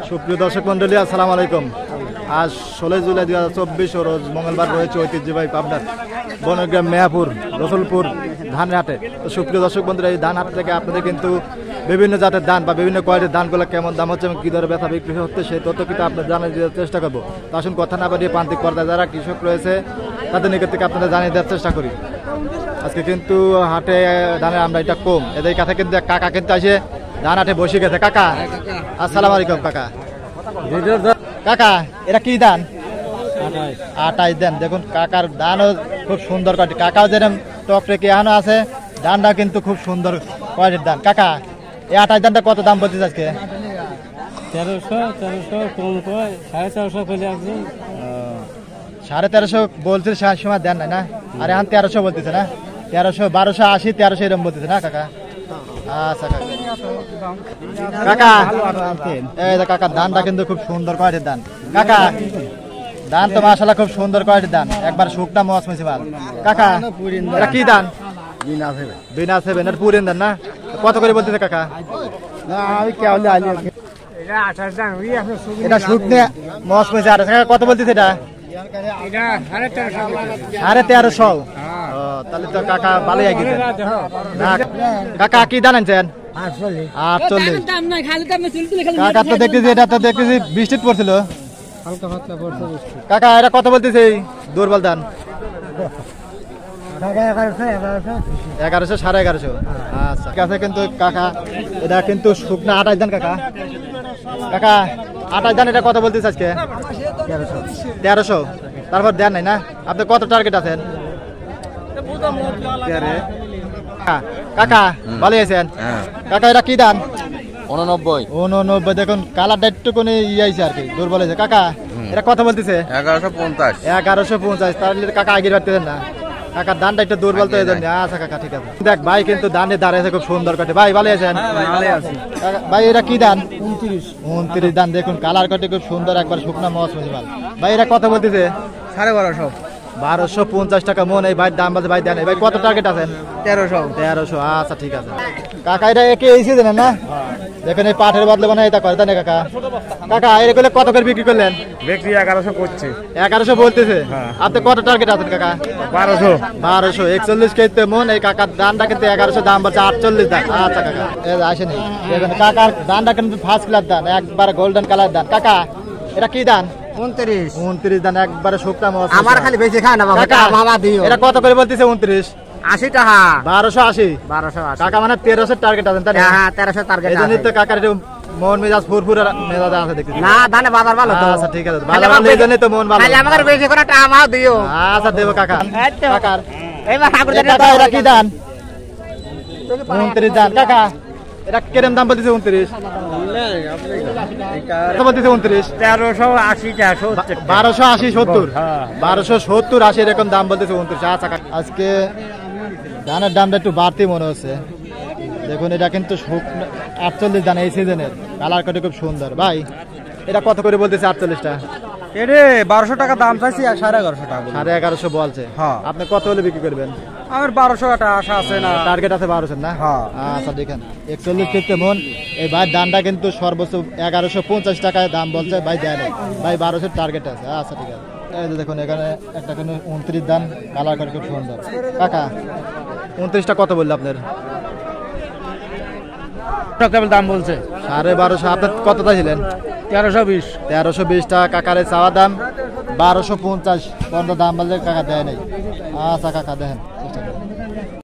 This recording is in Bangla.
সুপ্রিয় দর্শক মন্ডলী, আসসালামু আলাইকুম। আজ 16 জুলাই 2024 রোজ মঙ্গলবার রয়েছে ঐতিহ্যবাহী পাবনার বনগ্রাম মেয়াপুর রসুলপুর ধানের হাটে। তো সুপ্রিয় দর্শক বন্ধুরা, এই ধান হাট থেকে আপনাদের কিন্তু বিভিন্ন জাতের ধান বা বিভিন্ন কোয়ালিটির ধানগুলো কেমন দাম হচ্ছে এবং কী দরে ব্যথা বিক্রি হচ্ছে সেই তথ্য কিন্তু আপনাদের জানিয়ে দেওয়ার চেষ্টা করবো। তো আসুন কথা না বাড়িয়ে প্রান্তিক পর্যায়ে যারা কৃষক রয়েছে তাদের নিকট থেকে আপনাদের জানিয়ে দেওয়ার চেষ্টা করি। আজকে কিন্তু হাটে ধানের আমরা এটা কম, এদের কাছে কিন্তু কাকা কিন্তু আসে ধান হাটে বসে গেছে। কাকা আসসালামু আলাইকুম। কাকা কাকা এটা কি ধান? 28 দেন। দেখুন কাকার ধানও খুব সুন্দর কোয়ালিটি, কাকাও যেরকম টক রেখে এখানো আছে, ধানটা কিন্তু খুব সুন্দর কোয়ালিটির ধান। কাকা এই 28 ধানটা কত দাম বলছিস আজকে? 1300 কম কয় 450 করে একজন 1350 বলছিস, সময় দেন না আর এখন 1300 বলতেছে না? 1300 1280 1300 এরকম বলতেছে না কাকা? আচ্ছা কাকা এই যে কাকার ধানটা কিন্তু খুব সুন্দর কোয়ালিটির ধান। কাকা ধান তো মাশাআল্লাহ খুব সুন্দর কোয়ালিটির ধান, একবার শুকনা মৌসুমি মাল। কাকা এটা কি ধান? বিনা সেভেন এর পুরিন ধান না? কত করে বলতেছে কাকা? এটা শুকনা মৌসুমি আর কত বলতেছে এটা? 1350। তাহলে তো কাকা ভালোই আগিয়েছেন। কাকা কি ধান আনছেন? 48। কাকা তো দেখতেছি এটা তো দেখতেছি বৃষ্টি পড়ছিল। কাকা এটা কত বলতেছে দুর্বল ধান? 1100 1150। আচ্ছা ঠিক আছে। কিন্তু কাকা এটা কিন্তু শুকনা 28 ধান। কাকা কাকা 28 ধান এটা কত বলতেছে আজকে? 1300। তারপর দেন নাই না? আপনি কত টার্গেট আছেন? কাকা ভালো আছেন? কাকা এটা কি ধান? 89। দেখুন কালারটা একটুখানি ইয়েছে আর কি, দুর্বল হয়েছে। কাকা এটা কত বলতেছে? 1150। 1150। তাহলে কাকা আগে পারতেছেন না, কাকার ধানটা একটু দুর্বল তো এই জন্য। আচ্ছা কাকা ঠিক আছে। দেখ ভাই কিন্তু ধানে দাঁড়িয়েছে খুব সুন্দর কাটে। ভাই ভালো আছেন? ভাই এটা কি ধান? 29 ধান। দেখুন কালার কাটে খুব সুন্দর, একবার শুকনা মৌসুমি মাল। ভাই এটা কত বলতেছে? 1250। 1250 টাকা মন। এই ভাই দাম বলছে ভাই দেন। ভাই কত টার্গেট আছেন? 1300। আচ্ছা ঠিক আছে। কাকা এটা একে এসে দেন না? দেখেন এই পাঠের বদলে মানে এটা করে না কাকা? কাকা এগুলো কত করে বিক্রি করলেন? বিক্রি 1100 করছে। 1100 বলতেছে। আপনি কত টার্গেট আছেন কাকা? 1200। 41 কেজিতে মন। এই কাকার দানটা কিন্তু 1100 দাম বলছে 48 দাম। আচ্ছা কাকা আসেনি। দেখেন কাকার দানটা কিন্তু ফার্স্ট ক্লাস দান, একবার গোল্ডেন কালার দান। কাকা এটা কি দান? 29 দান, একবারে শুকনা মৌসুমি। আমার খালি বেশি খায় না বাবা, মামা দিও। এটা কত করে বলতেছে? 29। 80 টাকা। 1280। 1280 কাকা মানে 1300 টার্গেট আছেন তাই না? হ্যাঁ 1300 টার্গেট আছে। এজন্যই তো কাকার একটু মন মেজাজ ফুরফুরে মেজাজ আছে দেখতেছি। না ধানে বাজার ভালো তো। আচ্ছা ঠিক আছে, ভালো ভালো এজন্যই তো মন ভালো। খালি আমাদের বেশি করে টাকা মাও দিও। আচ্ছা দেব কাকা। কাকার এইবার ঠাকুর কাকা এটা কি দান? 29 দান। কাকা এটা কিরকম দাম বলতেছে? 29 কত বলতেছে? 29। 1380 টাকা 1280 70। 1270 80 এরকম দাম বলতেছে 29। আচ্ছা আজকে ধানের দামটা একটু বাড়তি মনে হচ্ছে। দেখুন এটা কিন্তু 48 ধান এই সিজনের, কালার কাটে খুব সুন্দর। ভাই এটা কত করে বলতেছে? 48টা। এরে 1200 টাকা দাম চাইছি, 1150 টাকা। 1150 বলছে। আপনি কত হলে বিক্রি করবেন? আমার 1200 টাকা আশা আছে না, টার্গেট আছে 1200 না? আচ্ছা দেখেন 41 কেজিতে মন। এই ভাই দামটা কিন্তু সর্বোচ্চ 1150 টাকায় দাম বলছে, ভাই দেয় না ভাই, 1200 টার্গেট আছে। আচ্ছা ঠিক আছে। এই যে দেখুন এখানে একটা কিন্তু 29 দান, কালার কাটে খুব সুন্দর। কাকা 29টা কত বললো আপনার? দাম বলছে 1250। আপনার কত চাইছিলেন? 1320। 1320 টাকা কাকারে চাওয়া দাম। 1250 পর্যন্ত দাম বললে কাকা দেয় নাই। আচ্ছা কাকা দেখেন চেষ্টা করেন।